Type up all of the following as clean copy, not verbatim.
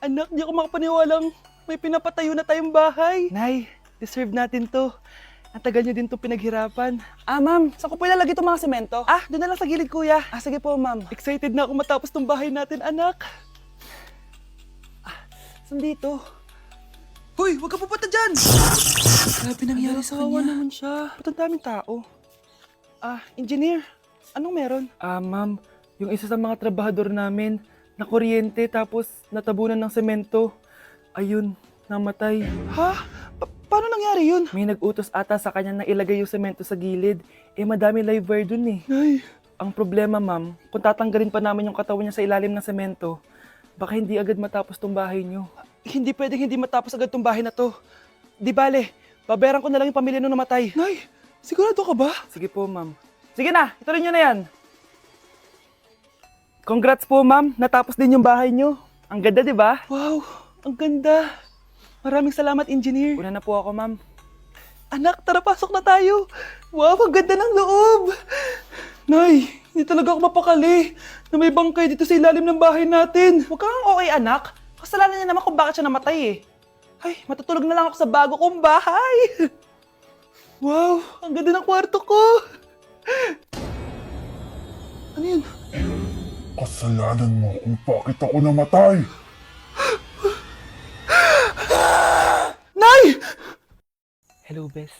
Anak, di ako makapaniwalang may pinapatayo na tayong bahay. Nay, deserve natin to. Ang tagal niyo din to pinaghirapan. Ma'am, saan ko po ilalagay itong mga semento? Doon na lang sa gilid, kuya. Sige po, ma'am. Excited na ako matapos tong bahay natin, anak. Saan dito? Hoy, huwag ka pupunta dyan! Grabe nangyari sa kanya. Naman siya. Ba't ang daming tao? Engineer, anong meron? Ma'am, yung isa sa mga trabahador namin, nakuryente tapos natabunan ng semento. Ayun, namatay. Ha? Paano nangyari yun? May nag-utos ata sa kanya na ilagay yung semento sa gilid. Madami live wire dun eh. Ay. Ang problema, ma'am, kung tatanggalin pa namin yung katawan niya sa ilalim ng semento, baka hindi agad matapos tong bahay niyo. Hindi pwedeng hindi matapos agad tong bahay na to. Di bale, babayaran ko na lang yung pamilya nung namatay. Nay, sigurado ka ba? Sige po, ma'am. Sige na, ituloy niyo na yan. Congrats po, ma'am. Natapos din yung bahay niyo. Ang ganda, di ba? Wow, ang ganda. Maraming salamat, engineer. Una na po ako, ma'am. Anak, tara, pasok na tayo. Wow, ang ganda ng loob. Nay, hindi talaga ako mapakali na may bangkay dito sa ilalim ng bahay natin. Huwag kang okay, anak. Kasalanan niya naman kung bakit siya namatay eh. Ay, matutulog na lang ako sa bago kong bahay. Wow, ang ganda ng kwarto ko. Ano yun? Kasalanan mo kung bakit ako namatay. Nay! Hello, Bes.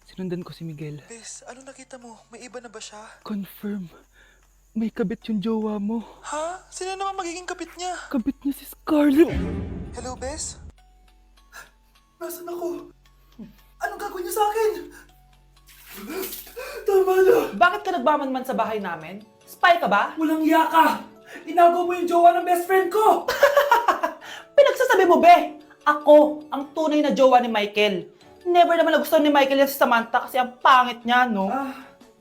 Sinundan ko si Miguel. Bes, ano nakita mo? May iba na ba siya? Confirm. May kabit yung jowa mo. Ha? Sino naman magiging kapit niya? Kabit niya si Scarlett. Hello, Bes? Nasaan ako? Anong gagawin niyo sa akin? Tama na! Bakit ka nagmamanman sa bahay namin? Spy ka ba? Walang yaka! Inagaw mo yung jowa ng best friend ko! Pinagsasabi mo, be! Ako, ang tunay na jowa ni Michael. Never naman nagustuhan ni Michael yan si Samantha kasi ang pangit niya, no?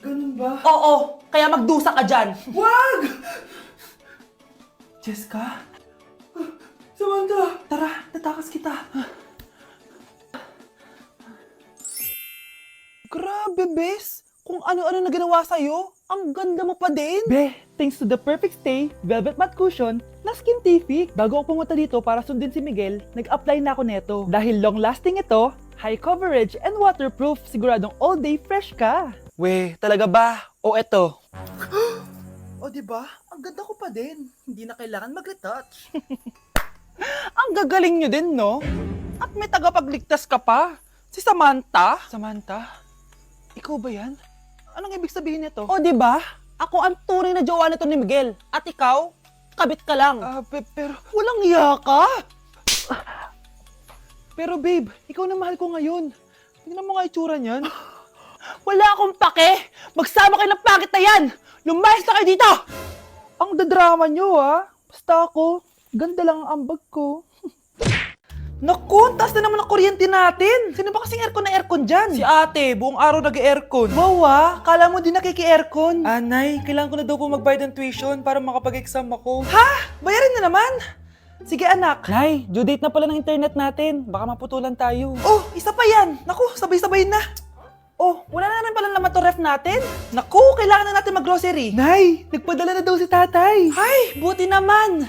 Ganun ba? Oo, kaya magdusa ka dyan. Wag! Jessica? Samantha! Tara, tatakas kita. Grabe, Bes! Kung ano-ano na ginawa sa'yo, ang ganda mo pa din! Be, thanks to the perfect stay, velvet matte cushion, na Skintific. Bago ako pumunta dito para sundin si Miguel, nag-apply na ako neto. Dahil long-lasting ito, high coverage, and waterproof, siguradong all day fresh ka. We, talaga ba? O eto? O diba? Ang ganda ko pa din. Hindi na kailangan mag-retouch. Ang gagaling nyo din, no? At may tagapagligtas ka pa. Si Samantha. Samantha? Ikaw ba yan? Anong ibig sabihin nito? O, di ba? Ako ang tunay na jowa nito ni Miguel. At ikaw, kabit ka lang. Pero walang iya ka. Pero babe, ikaw na mahal ko ngayon. Tingnan mo nga itsura niyan. Wala akong pake! Magsama kayo ng pangit na yan! Lumayas na kayo dito! Ang dadrama nyo, ha? Basta ako, ganda lang ang ambag ko. Naku, taas na naman ang kuryente natin. Sino ba kasing aircon na aircon dyan? Si ate, buong araw nag-aircon. Wow, kala mo din nakiki-aircon. Nay, kailangan ko na daw po magbayad ng tuition para makapag-exam ako. Ha? Bayarin na naman? Sige anak. Nay, due date na pala ng internet natin. Baka maputulan tayo. Oh, isa pa yan. Naku, sabay-sabay na. Oh, wala na naman pala naman to ref natin. Naku, kailangan na natin mag-grocery. Nay, nagpadala na daw si tatay. Ay, buti naman.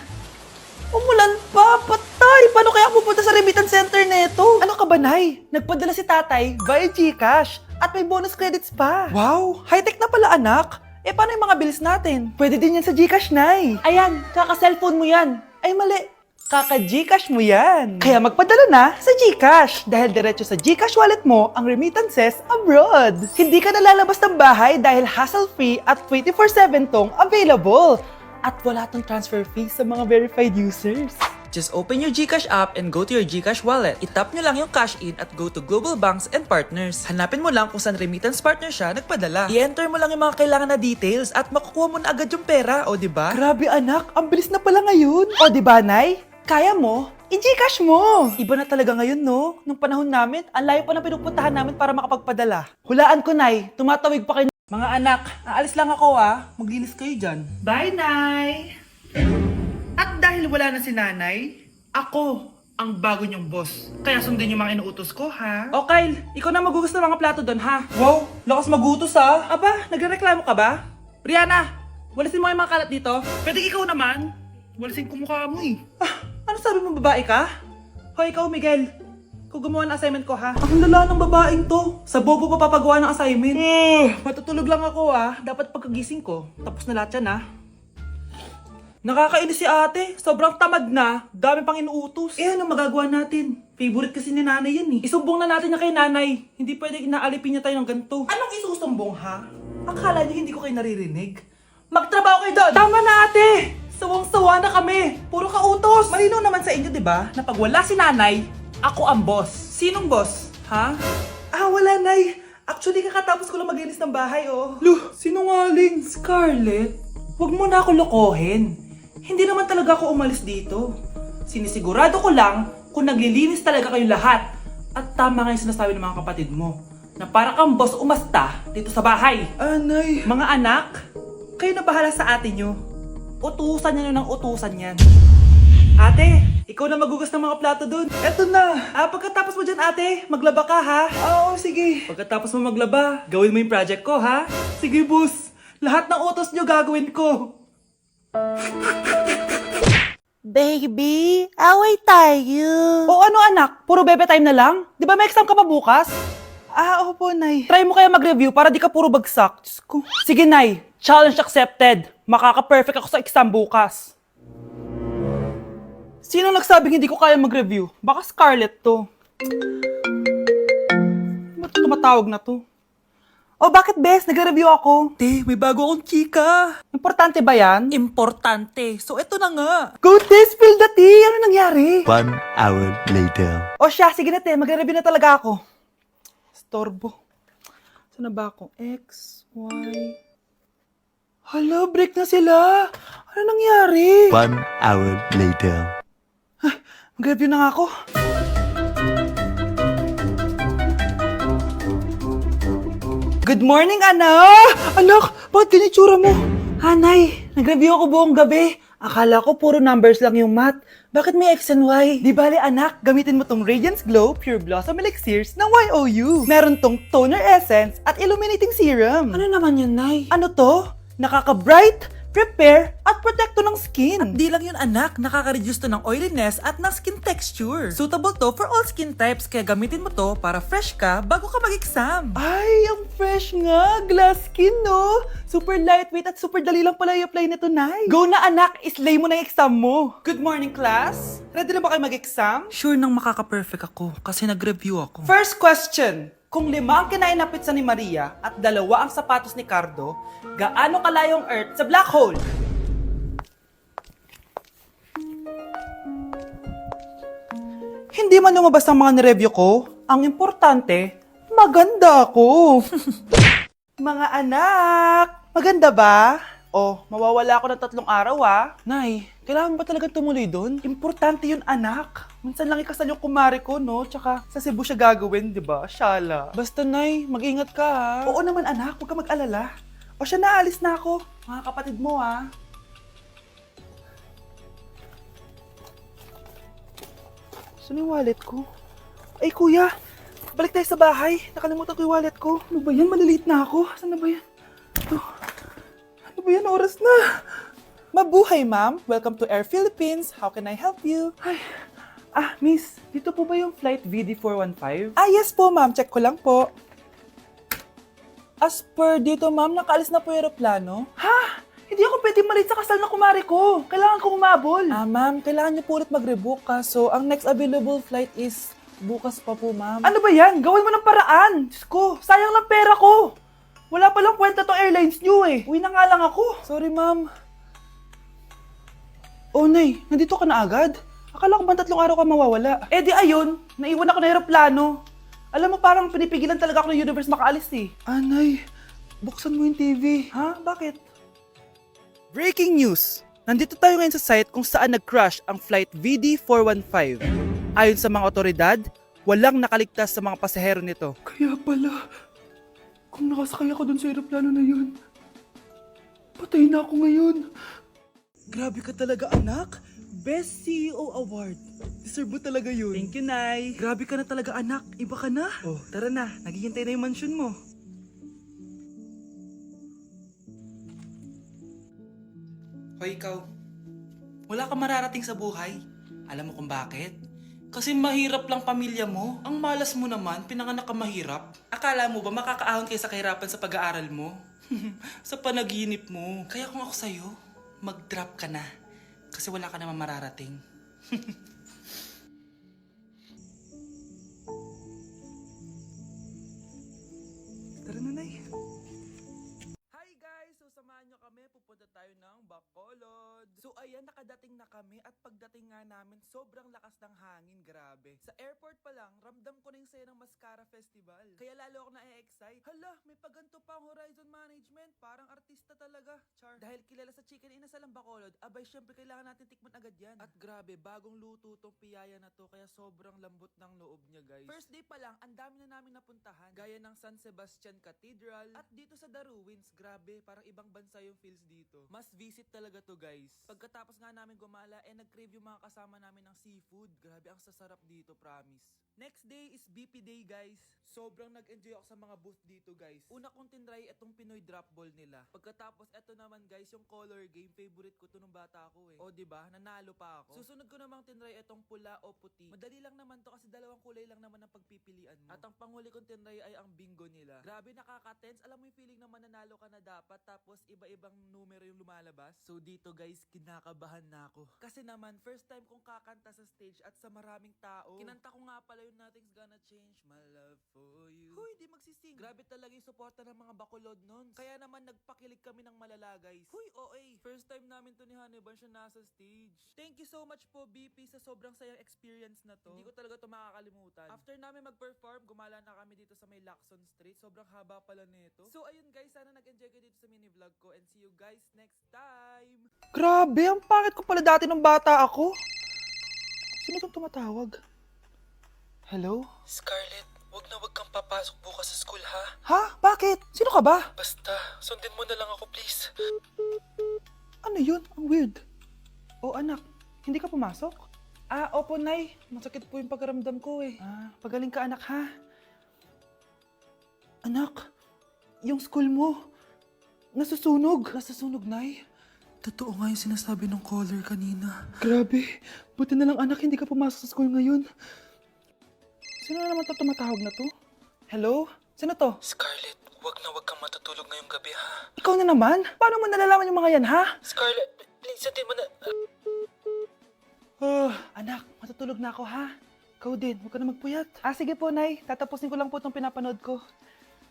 Umulan pa, patay! Paano kaya pupunta sa remittance center neto? Ano ka ba, Nay? Nagpadala si tatay via GCash at may bonus credits pa. Wow, high-tech na pala, anak. Paano yung mga bills natin? Pwede din yan sa GCash, Nay. Ayan, kaka-cellphone mo yan. Ay, mali. Kaka-GCash mo yan. Kaya magpadala na sa GCash dahil diretso sa GCash wallet mo ang remittances abroad. Hindi ka nalalabas ng bahay dahil hassle-free at 24/7 tong available. At wala tong transfer fee sa mga verified users. Just open your GCash app and go to your GCash wallet. Itap nyo lang yung cash in at go to global banks and partners. Hanapin mo lang kung saan remittance partner siya nagpadala. I-enter mo lang yung mga kailangan na details at makukuha mo na agad yung pera, o diba? Grabe anak, ang bilis na pala ngayon. O diba, Nay? Kaya mo? I-GCash mo! Iba na talaga ngayon, no? Nung panahon namin, ang layo pa na pinupuntahan namin para makapagpadala. Hulaan ko, Nay. Tumatawig pa kayo. Mga anak, aalis lang ako Maglinis kayo dyan. Bye, Nay! At dahil wala na si Nanay, ako ang bago niyong boss. Kaya sundin yung mga inuutos ko, ha? O Kyle, ikaw na magugas ng mga plato doon, ha? Wow, lakas magutos, ha? Aba, nagrereklamo ka ba? Brianna, walisin mo yung mga kalat dito. Pwede ikaw naman. Walisin ko mukha mo, eh. Ano Ano sabi mo, babae ka? Hoy, ikaw, Miguel. Ikaw gumawa ng assignment ko, ha? Ang lala ng babaeng to. Sa bobo pa papagawa ng assignment. Matutulog lang ako, ha? Dapat pagkagising ko, tapos na lahat yan, ha? Nakakainis si ate. Sobrang tamad na. Dami pang inuutos. Eh, ano magagawa natin? Favorite kasi ni nanay yan, eh. Isumbong na natin niya kay nanay. Hindi pwede inaalipin niya tayo ng ganito. Anong isusumbong, ha? Akala niyo hindi ko kayo naririnig? Magtrabaho kayo doon! Tama na, ate! Sawang-sawa na kami. Puro ka utos. Malinaw naman sa inyo, di ba? Na pag wala si nanay, ako ang boss. Sinong boss? Ha? Ah, wala, nay. Actually, kakatapos ko lang maglinis ng bahay, oh. Luh, sinungaling. Scarlett, wag mo na ako lokohin. Hindi naman talaga ako umalis dito. Sinisigurado ko lang kung naglilinis talaga kayo lahat. At tama nga yung sinasabi ng mga kapatid mo. Na para kang boss umasta dito sa bahay. Anay. Mga anak, kayo na bahala sa ate nyo. Utusan nyo ng utusan yan. Ate, ikaw na magugas ng mga plato dun. Eto na. Pagkatapos mo dyan, ate, maglaba ka, ha? Oo, sige. Pagkatapos mo maglaba, gawin mo yung project ko, ha? Sige, boss. Lahat ng utos nyo gagawin ko. Baby, away tayo. O ano anak, puro bebe time na lang? Di ba may exam ka pa bukas? Opo, Nay. Try mo kaya mag-review para di ka puro bagsak. Diyos ko. Sige, Nay. Challenge accepted. Makaka-perfect ako sa exam bukas. Sino nagsabing hindi ko kaya mag-review? Baka Scarlett to. Ba't tumatawag na to? Oh, bakit, Bes? Nagre-review ako. Te, may bago akong chika. Importante ba yan? Importante. So, eto na nga. Go, Te! Spill the tea! Ano nangyari? 1 hour later. O siya, sige na, Te. Magre-review na talaga ako. Storbo. Saan na ba ako? X, Y... Hala, break na sila. Ano nangyari? 1 hour later. Mag-review na nga ako. Good morning, anak! Anak, bakit ganyan itsura mo? Hanay, nag-review ako buong gabi. Akala ko puro numbers lang yung math. Bakit may X and Y? Di bale, anak, gamitin mo tong Radiance Glow Pure Blossom Elixirs ng YOU. Meron tong toner essence at illuminating serum. Ano naman yun, Nay? Ano to? Nakaka-bright, prepare, at protecto ng skin. At di lang yun anak, nakaka-reduce to ng oiliness at ng skin texture. Suitable to for all skin types kaya gamitin mo to para fresh ka bago ka mag-exam. Ay, ang fresh nga. Glass skin, no? Super lightweight at super dali lang pala i-apply nito, Nay. Go na, anak. Islay mo na yung exam mo. Good morning, class. Ready na ba kayo mag-exam? Sure nang makaka-perfect ako kasi nag-review ako. First question. Kung 5 ang kinain na pizza ni Maria at 2 ang sapatos ni Cardo, gaano kalayo ang Earth sa black hole? Hindi man lumabas ang mga nireview ko, ang importante, maganda ako. Mga anak, maganda ba? Oh, mawawala ako ng 3 araw Nay, kailangan ba talaga tumuloy doon? Importante yun, anak. Minsan lang ikasal yung kumare ko, no? Tsaka sa Cebu siya gagawin, di ba? Shala. Basta, Nay, mag-ingat ka, ha? Oo naman, anak. Huwag ka mag-alala. O siya, naalis na ako. Mga kapatid mo, ha? Saan yung wallet ko? Ay, kuya. Balik tayo sa bahay. Nakalimutan ko yung wallet ko. Ano ba yan? Maliliit na ako. Saan na ba yan? Ito. Ano ba yan? Oras na. Mabuhay, ma'am. Welcome to Air Philippines. How can I help you? Ay. Miss. Dito po ba yung flight VD415? Yes po, ma'am. Check ko lang po. As per dito, ma'am, nakaalis na po yung aeroplano. Ha? Hindi ako pwede malit sa kasal na kumari ko. Kailangan ko umabol. Ma'am, kailangan niyo po ulit mag-rebook so ang next available flight is bukas pa po, ma'am. Ano ba yan? Gawin mo ng paraan. Diyos ko, sayang lang pera ko. Wala palang kwenta tong airlines niyo eh. Uwi na nga lang ako. Sorry, ma'am. Oh, Nay, nandito ka na agad? Akala ko ba 3 araw ka mawawala? Eh di ayun, naiwan ako ng aeroplano. Alam mo, parang pinipigilan talaga ako ng universe makaalis eh. Nay, buksan mo yung TV. Ha? Bakit? Breaking news! Nandito tayo ngayon sa site kung saan nag-crash ang flight VD415. Ayon sa mga otoridad, walang nakaligtas sa mga pasahero nito. Kaya pala, kung nakasakay ako dun sa aeroplano na yun, patay na ako ngayon. Grabe ka talaga, anak. Best CEO Award. Deserve mo talaga yun. Thank you, Nay. Grabe ka na talaga, anak. Iba ka na. Oh, tara na. Naghihintay na yung mansion mo. Hoy, ikaw. Wala ka mararating sa buhay. Alam mo kung bakit? Kasi mahirap lang pamilya mo. Ang malas mo naman, pinanganak ka mahirap. Akala mo ba makakaahon kayo sa kahirapan sa pag-aaral mo? Sa panaginip mo. Kaya kung ako sa'yo, mag-drop ka na. Kasi wala ka naman mararating. Tara na, Nay. Hi guys! So samahan nyo kami, pupunta tayo ng Bacolod. So ayan, nakadating na kami at pagdating nga namin, sobrang lakas ng hangin, grabe. Sa airport pa lang, ramdam ko na yung saya ng Mascara Festival. Kaya lalo ako na-excite. Hala, may paganto pa ang Horizon Management. Parang artista talaga, char. Dahil kilala sa chicken inasal ang Bacolod, abay syempre kailangan natin tikman agad yan. At grabe, bagong luto tong piyaya na to, kaya sobrang lambot ng loob niya guys. First day pa lang, ang dami na namin napuntahan. Gaya ng San Sebastian Cathedral at dito sa The Ruins, grabe, parang ibang bansa yung feels dito. Must visit talaga to guys. Pagkatapos nga namin gumala, nag-crave yung mga kasama namin ng seafood. Grabe, ang sasarap dito, promise. Next day is BP Day guys. Sobrang nag-enjoy ako sa mga booth dito guys. Una kong tinry itong Pinoy drop ball nila. Pagkatapos eto naman guys, yung color game, favorite ko to nung bata ako eh. O diba, nanalo pa ako. Susunod ko namang tinry itong pula o puti. Madali lang naman to kasi dalawang kulay lang naman ang pagpipilian mo. At ang panghuli kong tinry ay ang bingo nila. Grabe, nakaka-tense. Alam mo yung feeling na mananalo ka na dapat tapos iba-ibang numero yung lumalabas. So dito guys, kinakabahan na ako. Kasi naman, first time kong kakanta sa stage at sa maraming tao. Kinanta ko nga pala yung Nothing's Gonna Change My Love For You. Huy, di magsising. Grabe talaga yung suporta ng mga Bacolod nun. Kaya naman nagpakilig kami ng malala guys. Huy, OA. First time namin to ni Hannibal siya nasa stage. Thank you so much po BP sa sobrang sayang experience na to. Hindi ko talaga to makakalimutan. After namin mag-perform, gumala na kami dito sa may Lacson Street. Sobrang haba pala nito. So ayun guys, sana nag-enjoy kayo dito sa mini vlog ko and see you guys next time. Grabe, ang pangit ko pala dati nung bata ako. Sino itong tumatawag? Hello? Scarlett, wag kang papasok bukas sa school ha. Ha? Bakit? Sino ka ba? Basta, sundin mo na lang ako please. Ano yun? Ang weird. Oh anak, hindi ka pumasok? Ah, opo nay. Masakit po yung pagkaramdam ko eh. Ah, pagaling ka anak ha. Anak, yung school mo, nasusunog. Nasusunog nay? Totoo nga yung sinasabi ng caller kanina. Grabe, buti na lang anak hindi ka pumasok sa school ngayon. Sino na naman to tumatawag na to? Hello? Sino to? Scarlett, wag kang matutulog ngayong gabi ha. Ikaw na naman? Paano mo nalalaman yung mga yan ha? Scarlett, please sundin mo na. Anak, matutulog na ako ha. Ikaw din, huwag ka na magpuyat. Ah, sige po, Nay. Tatapusin ko lang po itong pinapanood ko.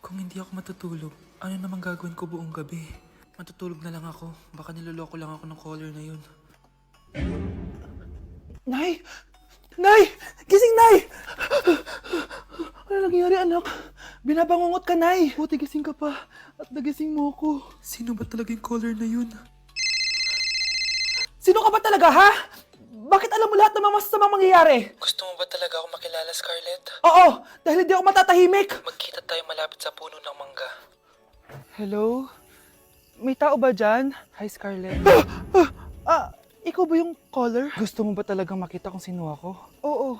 Kung hindi ako matutulog, ano namang gagawin ko buong gabi? Matutulog na lang ako. Baka niloloko lang ako ng caller na yun. Nay! Nay! Gising, Nay! Ano nangyari, anak? Binabangungot ka, Nay. Buti gising ka pa. At nagising mo ako. Sino ba talaga yung caller na yun? Sino ka ba talaga, ha? Bakit alam mo lahat ng mga masasamang mangyayari? Gusto mo ba talaga ako makilala, Scarlett? Oo, dahil hindi ako matatahimik. Magkita tayo malapit sa puno ng mangga. Hello? May tao ba dyan? Hi, Scarlett. Ikaw ba yung caller? Gusto mo ba talagang makita kung sino ako? Oo.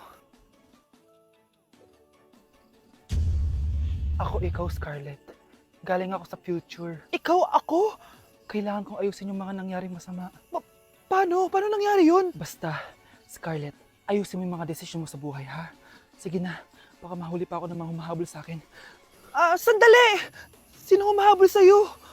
Ako ikaw, Scarlett. Galing ako sa future. Ikaw ako? Kailangan kong ayusin yung mga nangyaring masama. Paano? Paano nangyari yun? Basta, Scarlett, ayusin mo yung mga desisyon mo sa buhay, ha? Sige na, baka mahuli pa ako ng mga humahabol sa akin. Sandali! Sino humahabol sa'yo?